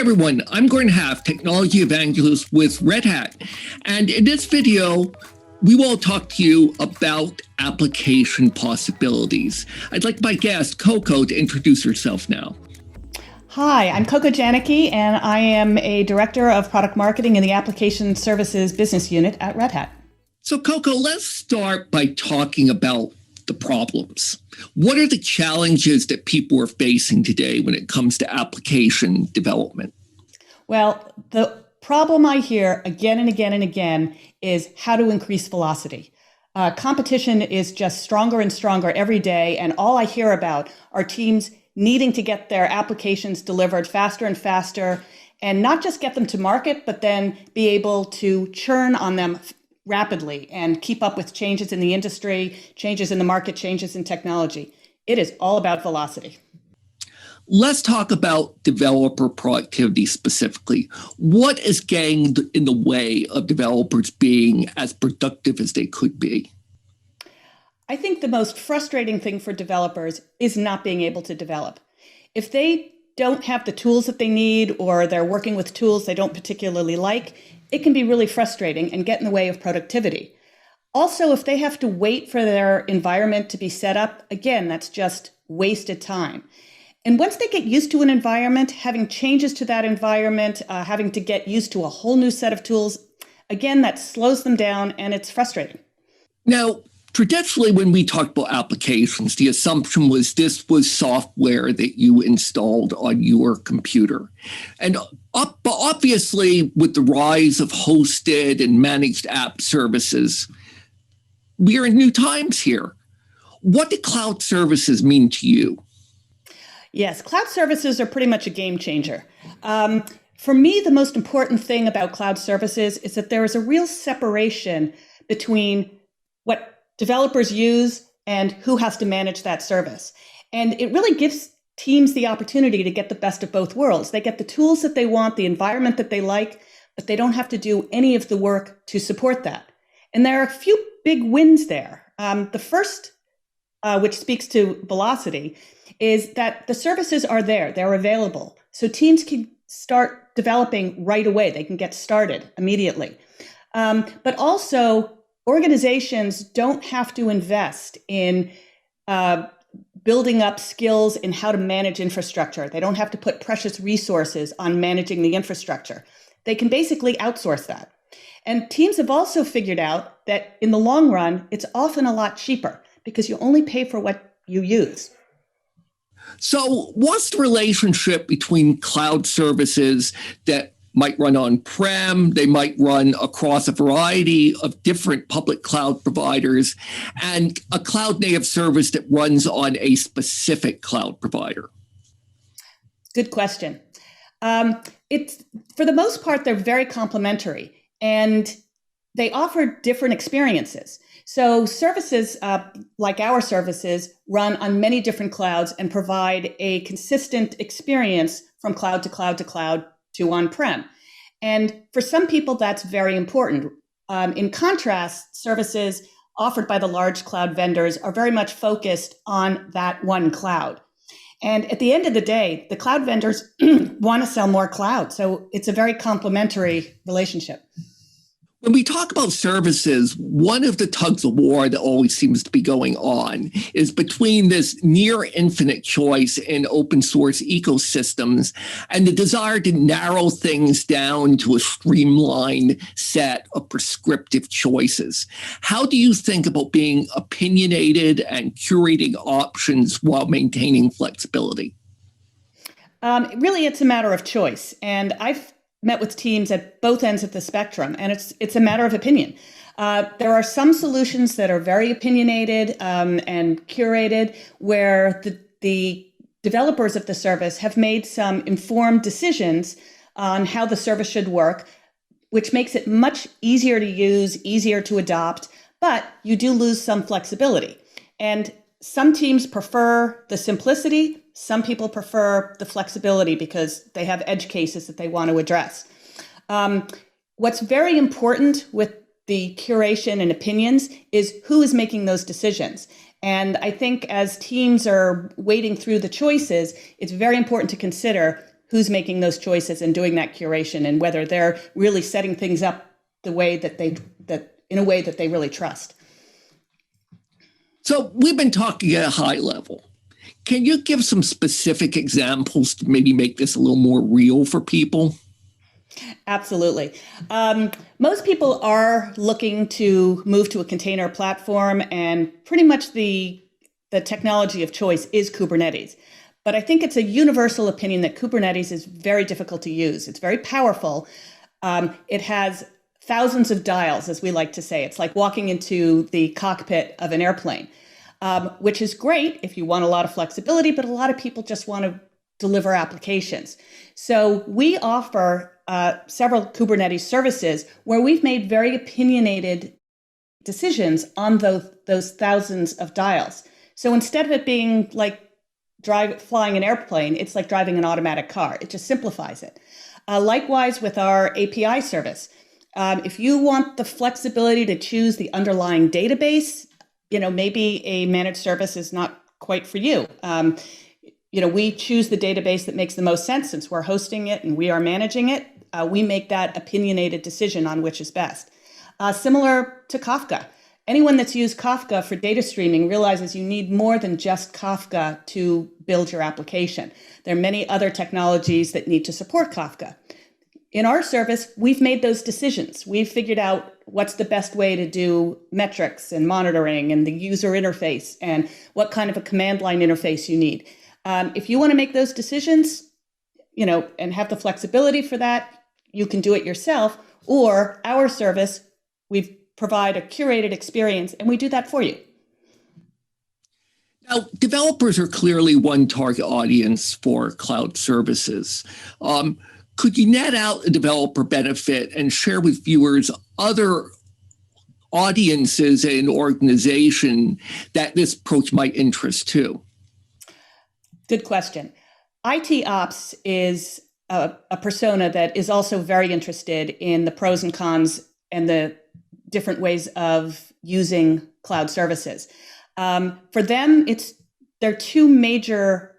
everyone, I'm Gordon Haff, technology evangelist with Red Hat. And in this video, we will talk to you about application possibilities. I'd like my guest, Coco, to introduce herself now. Hi, I'm Coco Jaenicke, and I am a Director of Product Marketing in the Application Services Business Unit at Red Hat. So, Coco, let's start by talking about the problems. What are the challenges that people are facing today when it comes to application development? Well, the problem I hear again and again and again is how to increase velocity. Competition is just stronger and stronger every day, and all I hear about are teams needing to get their applications delivered faster and faster, and not just get them to market, but then be able to churn on them rapidly and keep up with changes in the industry, changes in the market, changes in technology. It is all about velocity. Let's talk about developer productivity specifically. What is getting in the way of developers being as productive as they could be? I think the most frustrating thing for developers is not being able to develop. If they don't have the tools that they need, or they're working with tools they don't particularly like, it can be really frustrating and get in the way of productivity. Also, if they have to wait for their environment to be set up, again, that's just wasted time. And once they get used to an environment, having changes to that environment, having to get used to a whole new set of tools, again, that slows them down and it's frustrating. Now, traditionally, when we talked about applications, the assumption was this was software that you installed on your computer. And obviously, with the rise of hosted and managed app services, we are in new times here. What do cloud services mean to you? Yes, cloud services are pretty much a game changer. For me, the most important thing about cloud services is that there is a real separation between what developers use and who has to manage that service. And it really gives teams the opportunity to get the best of both worlds. They get the tools that they want, the environment that they like, but they don't have to do any of the work to support that. And there are a few big wins there. The first, which speaks to velocity, is that the services are there, they're available. So teams can start developing right away. They can get started immediately. But also, organizations don't have to invest in building up skills in how to manage infrastructure. They don't have to put precious resources on managing the infrastructure. They can basically outsource that. And teams have also figured out that in the long run, it's often a lot cheaper because you only pay for what you use. So what's the relationship between cloud services that might run on-prem, they might run across a variety of different public cloud providers, and a cloud-native service that runs on a specific cloud provider? Good question. It's for the most part, they're very complementary, and they offer different experiences. So services like our services run on many different clouds and provide a consistent experience from cloud to cloud to cloud to on-prem. And for some people, that's very important. In contrast, services offered by the large cloud vendors are very much focused on that one cloud. And at the end of the day, the cloud vendors want to sell more cloud. So it's a very complementary relationship. When we talk about services, one of the tugs of war that always seems to be going on is between this near infinite choice in open source ecosystems and the desire to narrow things down to a streamlined set of prescriptive choices. How do you think about being opinionated and curating options while maintaining flexibility? Really, it's a matter of choice. And I've met with teams at both ends of the spectrum, and it's a matter of opinion. There are some solutions that are very opinionated and curated, where the developers of the service have made some informed decisions on how the service should work, which makes it much easier to use, easier to adopt, but you do lose some flexibility. And some teams prefer the simplicity. Some people prefer the flexibility because they have edge cases that they want to address. What's very important with the curation and opinions is who is making those decisions. And I think as teams are wading through the choices, it's very important to consider who's making those choices and doing that curation, and whether they're really setting things up the way that in a way that they really trust. So we've been talking at a high level. Can you give some specific examples to maybe make this a little more real for people? Absolutely. Most people are looking to move to a container platform, and pretty much the technology of choice is Kubernetes. But I think it's a universal opinion that Kubernetes is very difficult to use. It's very powerful. It has thousands of dials, as we like to say. It's like walking into the cockpit of an airplane, which is great if you want a lot of flexibility, but a lot of people just want to deliver applications. So we offer several Kubernetes services where we've made very opinionated decisions on those thousands of dials. So instead of it being like flying an airplane, it's like driving an automatic car. It just simplifies it. Likewise with our API service. If you want the flexibility to choose the underlying database, maybe a managed service is not quite for you. We choose the database that makes the most sense since we're hosting it and we are managing it. We make that opinionated decision on which is best. Similar to Kafka. Anyone that's used Kafka for data streaming realizes you need more than just Kafka to build your application. There are many other technologies that need to support Kafka. In our service, we've made those decisions. We've figured out what's the best way to do metrics and monitoring and the user interface and what kind of a command line interface you need. If you want to make those decisions, and have the flexibility for that, you can do it yourself. Or our service, we provide a curated experience, and we do that for you. Now, developers are clearly one target audience for cloud services. Could you net out a developer benefit and share with viewers other audiences in an organization that this approach might interest too? Good question. IT ops is a persona that is also very interested in the pros and cons and the different ways of using cloud services. For them, there are two major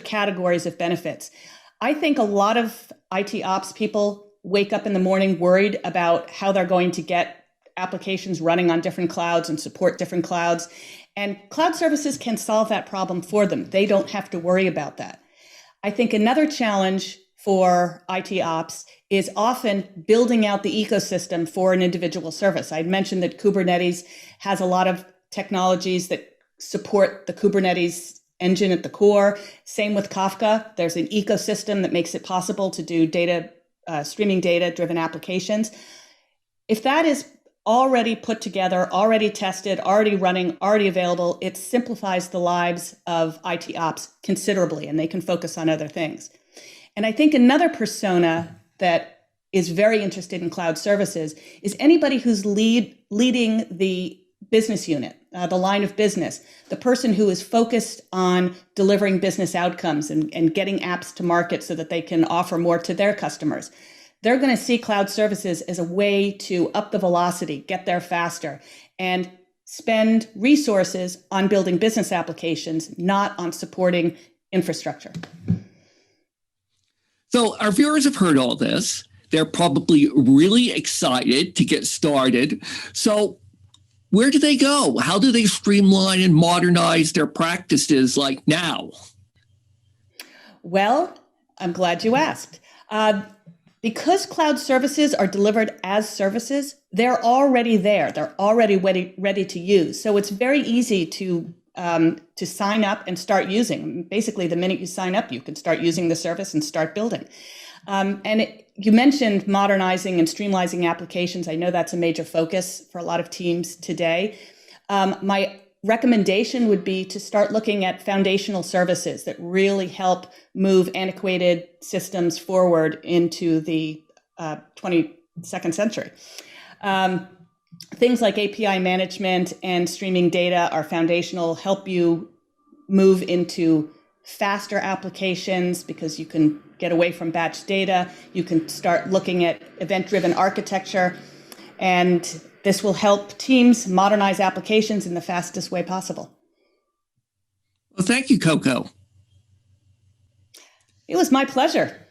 categories of benefits. I think a lot of IT ops people wake up in the morning worried about how they're going to get applications running on different clouds and support different clouds. And cloud services can solve that problem for them. They don't have to worry about that. I think another challenge for IT ops is often building out the ecosystem for an individual service. I mentioned that Kubernetes has a lot of technologies that support the Kubernetes engine at the core. Same with Kafka. There's an ecosystem that makes it possible to do streaming data-driven applications. If that is already put together, already tested, already running, already available, it simplifies the lives of IT ops considerably, and they can focus on other things. And I think another persona that is very interested in cloud services is anybody who's leading the business unit, the line of business, the person who is focused on delivering business outcomes and getting apps to market so that they can offer more to their customers. They're going to see cloud services as a way to up the velocity, get there faster, and spend resources on building business applications, not on supporting infrastructure. So our viewers have heard all this. They're probably really excited to get started. So where do they go? How do they streamline and modernize their practices like now? Well, I'm glad you asked. Because cloud services are delivered as services, they're already there. They're already ready to use. So it's very easy to sign up and start using. Basically, the minute you sign up, you can start using the service and start building. You mentioned modernizing and streamlining applications. I know that's a major focus for a lot of teams today. My recommendation would be to start looking at foundational services that really help move antiquated systems forward into the 22nd century. Things like API management and streaming data are foundational, help you move into faster applications because you can get away from batch data. You can start looking at event-driven architecture, and this will help teams modernize applications in the fastest way possible. Well, thank you, Coco. It was my pleasure.